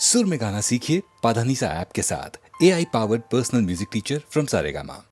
सुर में गाना सीखिए पाधानीसा ऐप के साथ। AI powered personal music teacher from Saregama.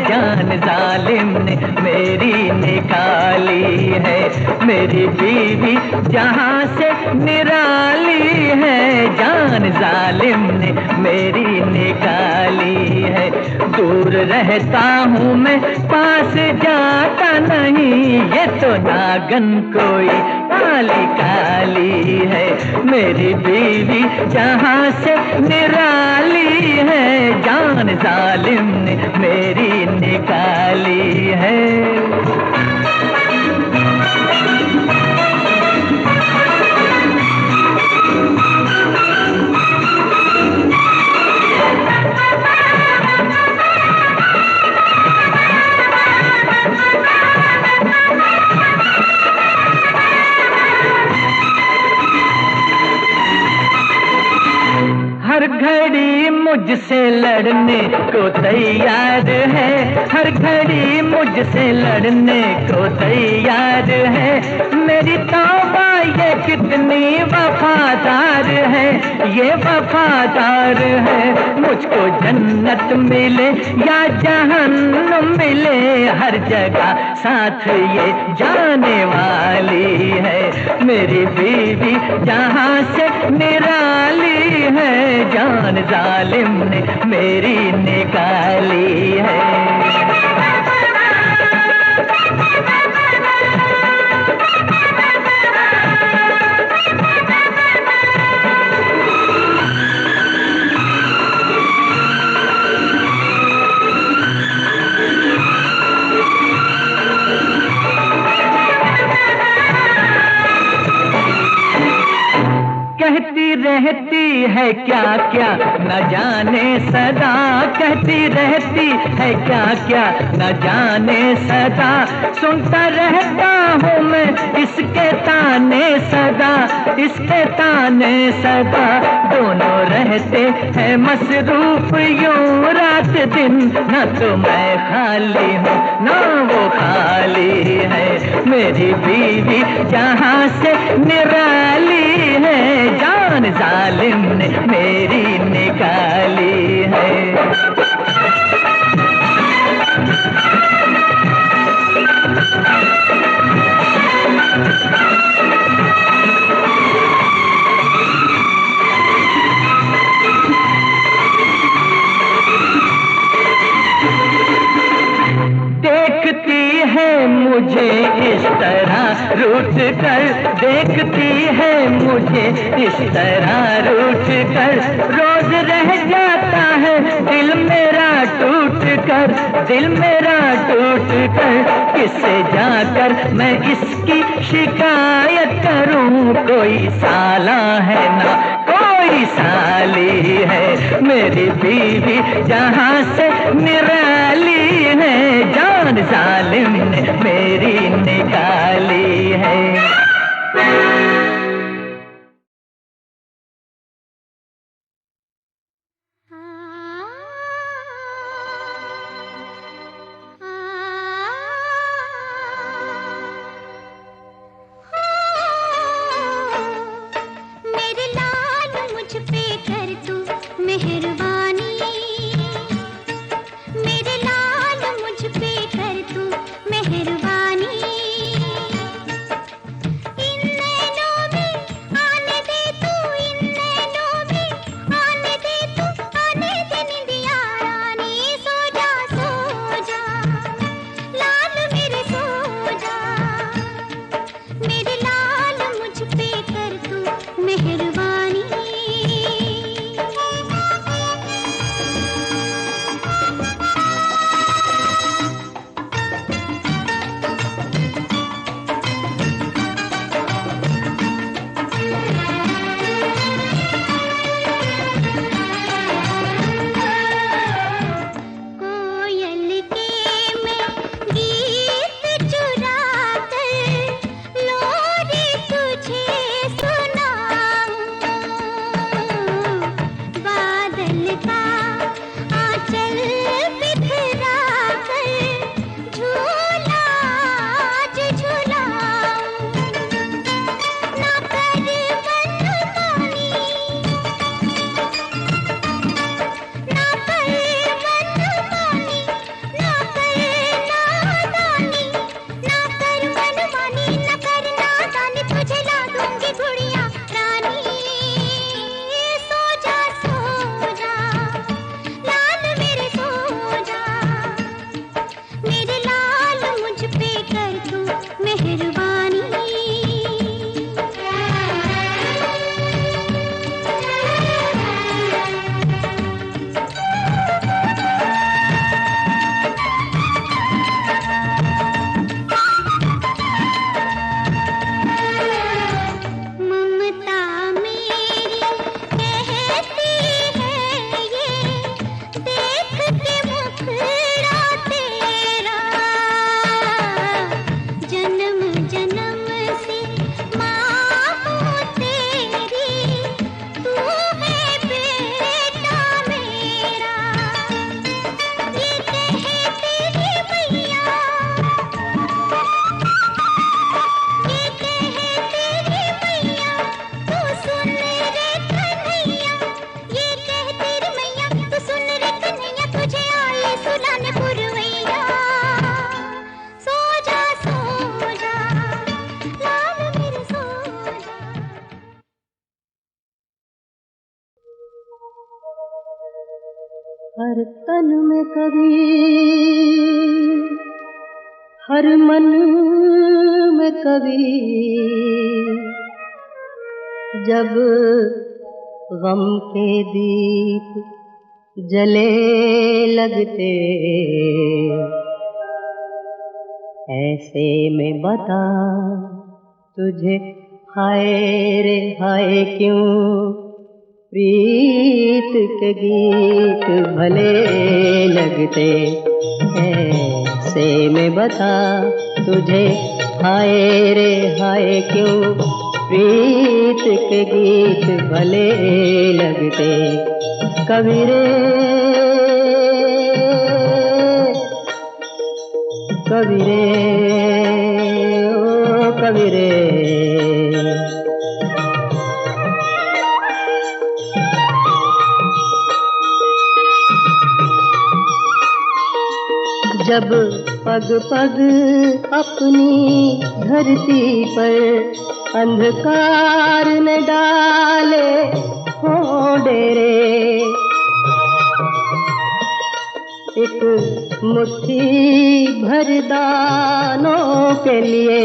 जान जालिम ने मेरी निकाली है। मेरी बीवी जहाँ से निराली है, जान जालिम ने मेरी निकाली है। दूर रहता हूँ मैं, पास जाता नहीं, ये तो नागन कोई काली काली है। मेरी बीवी जहाँ से निराली है, जान जालिम ने मेरी निकाली है। हर घड़ी मुझसे लड़ने को तैयार है, हर घड़ी मुझसे लड़ने को तैयार है। मेरी तौबा ये कितनी वफादार है, ये वफादार है। मुझको जन्नत मिले या जहन्नुम मिले, हर जगह साथ ये जाने वाली है। मेरी बीवी जहाँ से निराली है, जान जालिम ने मेरी निकाली है। कहती रहती है क्या क्या न जाने सदा, कहती रहती है क्या क्या न जाने सदा। सुनता रहता हूँ मैं इसके ताने सदा, इसके ताने सदा। दोनों रहते हैं मसरूफ यूं रात दिन, न तो मैं खाली हूँ न वो खाली है। मेरी बीवी जहाँ से निराली है, जान जालिम ने मेरी निकाली है। देखती है मुझे इस तरह रूठ कर, देखती है मुझे इस तरह रूठ कर। रोज रह जाता है दिल मेरा टूट कर, दिल मेरा टूट कर। किससे जाकर मैं इसकी शिकायत करूं, कोई साला है ना कोई साली है। मेरी बीवी जहाँ से निराली है, जान जालिम ने मेरी निकाली है। मेरे लाल मुझ पे कर तू मेहरबानी, मेरे लाल मुझ पे कर तू मेहरबानी। हर तन में कभी, हर मन में कभी, जब गम के दीप जले लगते, ऐसे में बता तुझे हाय रे हाय क्यों प्रीत के गीत भले लगते, ऐसे में बता तुझे हाय रे हाय क्यों प्रीत के गीत भले लगते। कबीरे कबीरे ओ कबीरे, जब पग पग अपनी धरती पर अंधकार न डाले हो डेरे, एक मुट्ठी भर दानों के लिए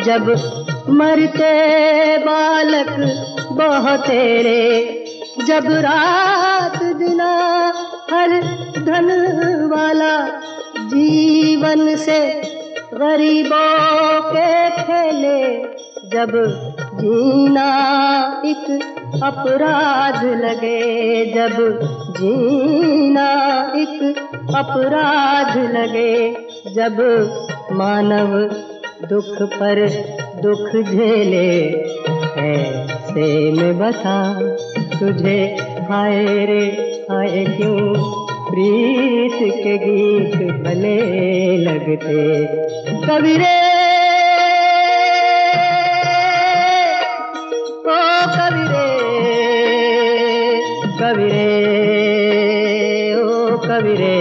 जब मरते बालक बहुत तेरे, जब रात दिना हर धन वाला जीवन से गरीबों के खेले, जब जीना एक अपराध लगे, जब जीना एक अपराध लगे, जब मानव दुख पर दुख झेले, ऐसे में बता तुझे हाय रे हाय क्यों प्रीत के गीत भले लगते। कबीरे ओ कबीरे कबीरे ओ कबीरे,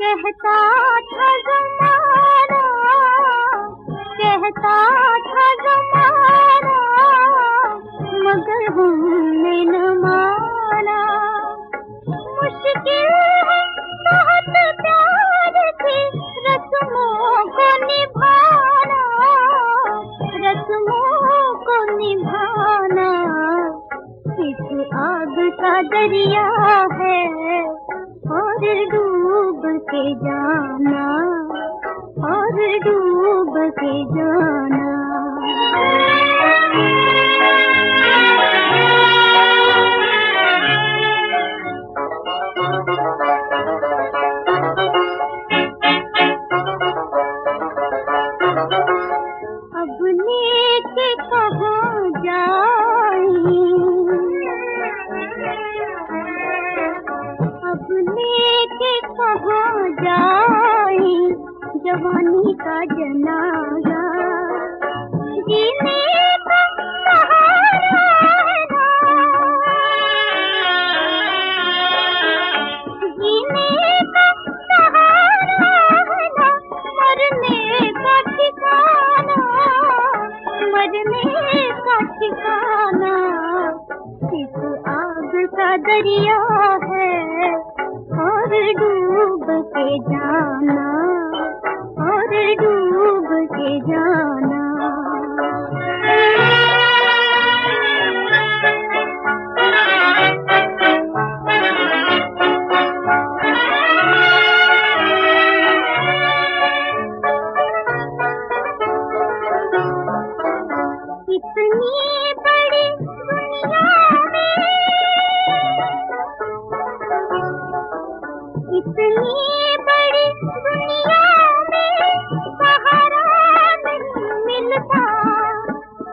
कहता था ज़माना, कहता था ज़माना, मगर हमने न माना। मुश्किल है बहुत प्यार की रस्मों को निभाना, रस्मों को निभाना। इस आग का दरिया है और डूब के जाना, और डूब के जाना। अब लेके कहाँ जाई, अब लेके कहाँ जाई जवानी का जनाजा। जीने का सहारा है ना, जीने का सहारा है ना, मरने का ठिकाना, मरने का ठिकाना। इस आग का दरिया है और डूब के जाना, और डूब के जाना। इतनी बड़ी दुनिया में, इतनी बड़ी दुनिया में सहारा नहीं मिलता।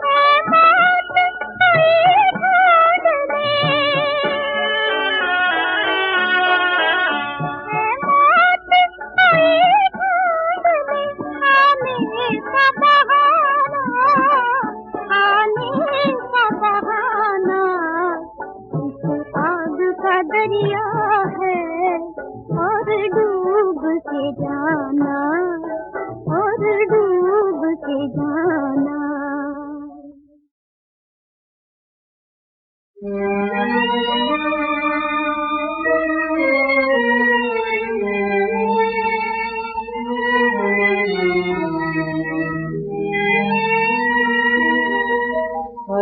ऐ मौत कोई ढूंढ ले, ऐ मौत कोई ढूंढ ले, आने का बहाना, आने का बहाना। इस आग का दरिया है और डूब के जाना, और डूब के जाना।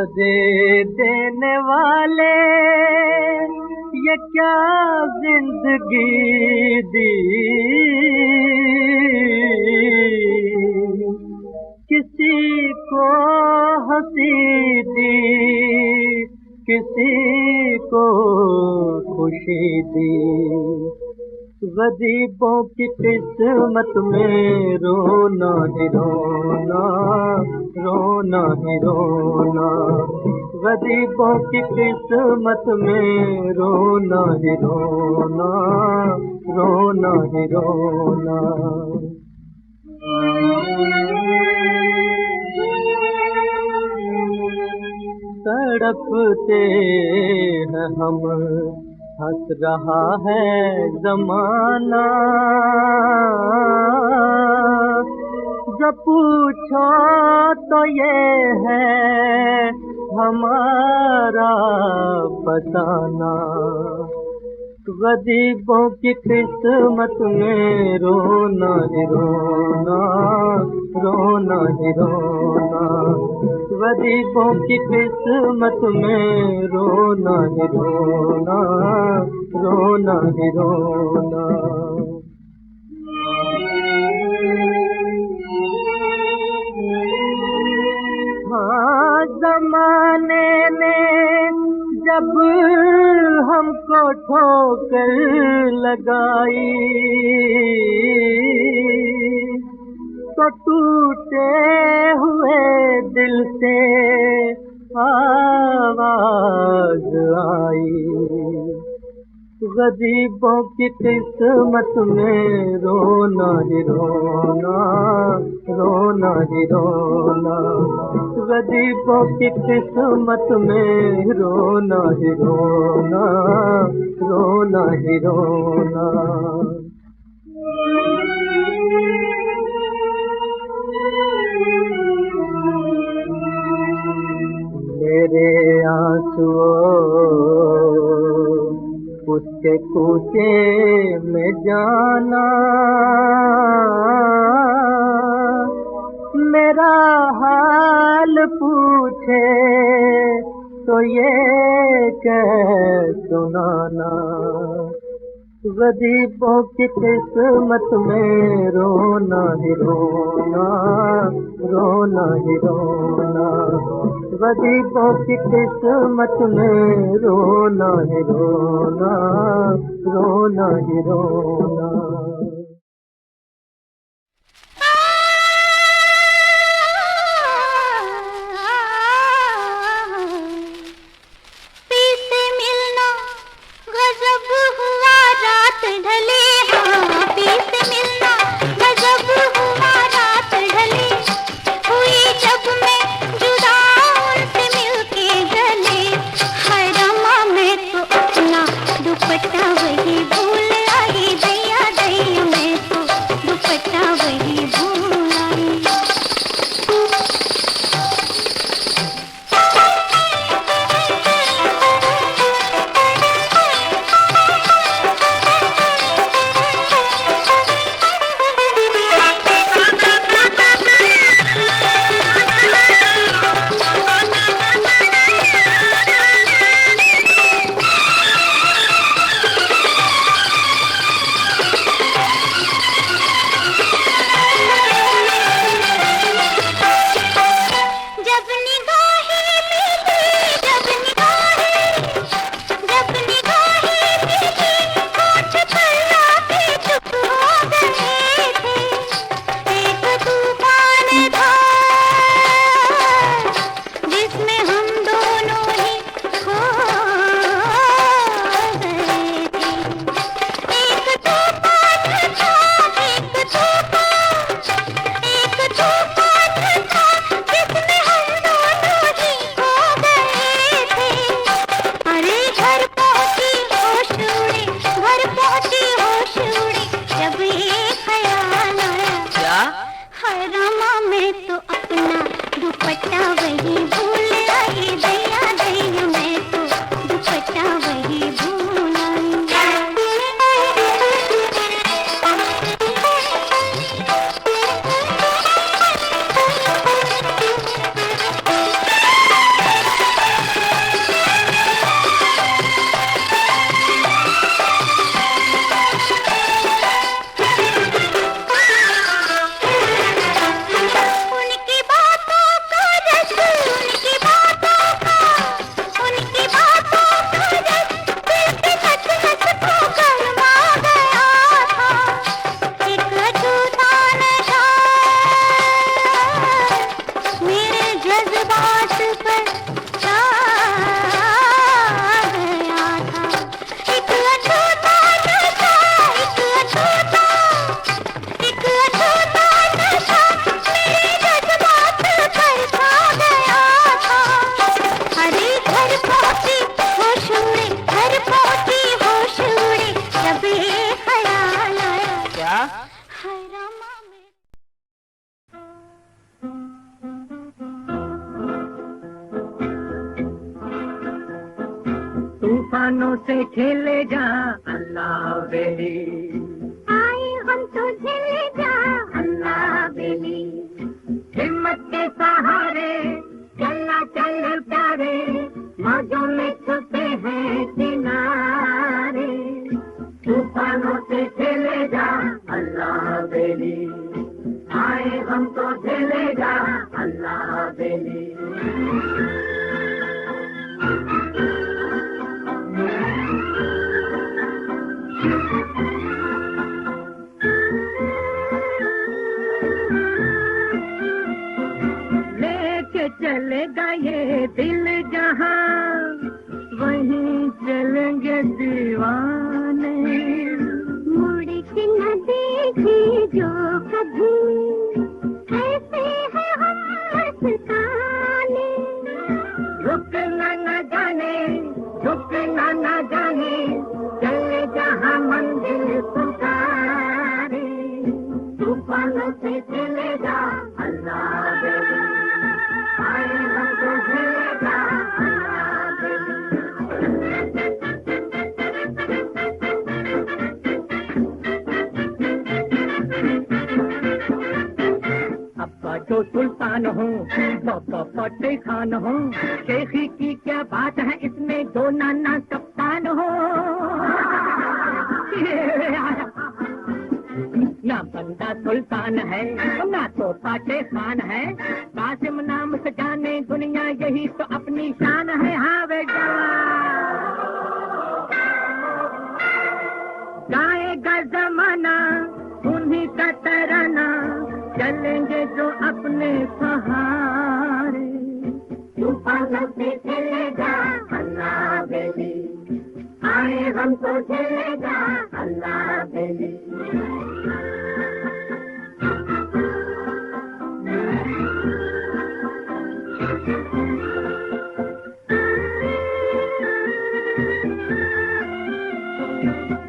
दे देने वाले ये क्या जिंदगी दी, किसी को हंसी दी, किसी को खुशी दी। गरीबों की किस्मत में रोना ही रोना, रोना ही रोना। गरीबों की किस्मत में रोना ही रोना, रोना ही रोना। तड़पते हैं हम, हंस रहा है ज़माना। जब पूछो तो ये है हमारा बताना। गरीबों की किस्मत में रोना ही रोना, रोना ही रोना। गरीबों की किस्मत में रोना ही रोना, रोना ही रोना। हाँ, ज़माने ने जब हमको ठोकर लगाई तो टूटे हुए दिल से आवाज आई। गरीबों की किस्मत में रोना ही रोना, रोना ही रोना। गरीबों की किस्मत में रोना ही रोना, रोना ही रोना। पूछे मैं जाना, मेरा हाल पूछे तो ये कह सुनाना। गरीबों की किस्मत में रोना ही रोना, रोना ही रोना। गरीबों की किस्मत में रोना ही रोना, रोना ही रोना। तूफानों से खेले जा अल्लाह बेली, आए हम तो चले जा अल्लाह बेली। हिम्मत के सहारे चलना चल प्यारे, मौजों में छुपे हैं किनारे। तूफानों से खेले जा अल्लाह बेली, आए हम तो झेले जा अल्लाह बेली। लेके चलेगा ये दिल जहां, वहीं चलेंगे दीवाने। मुड़ के न देखे जो कभी, ऐसे है हम मस्ताने। रुकना न जाने, झुकना न जाने, चले जहां मंजिल पुकारे। तूफानों से चले जा अल्लाह बेली, आए हम तो झेले जा अल्लाह बेली। तो सुल्तान हूँ, फटे खान हूँ, शेखी की क्या बात है इसमें, दो नाना कप्तान हो। ना बंदा सुल्तान है ना तो पाटे खान है, कासिम नाम से जाने दुनिया यही तो अपनी शान है। हाँ बेटा गाएगा जमाना उन्हीं का तराना, चलेंगे जो अपने सहारे। तूफानों से चलेगा अल्लाह बेली, आए हमको चलेगा अल्लाह बेली।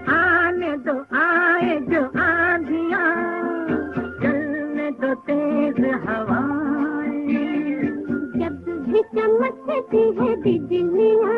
आने दो आए जो आंधियां, चलने दो तेज हवाएं, जब भी चमकती है बिजलियाँ,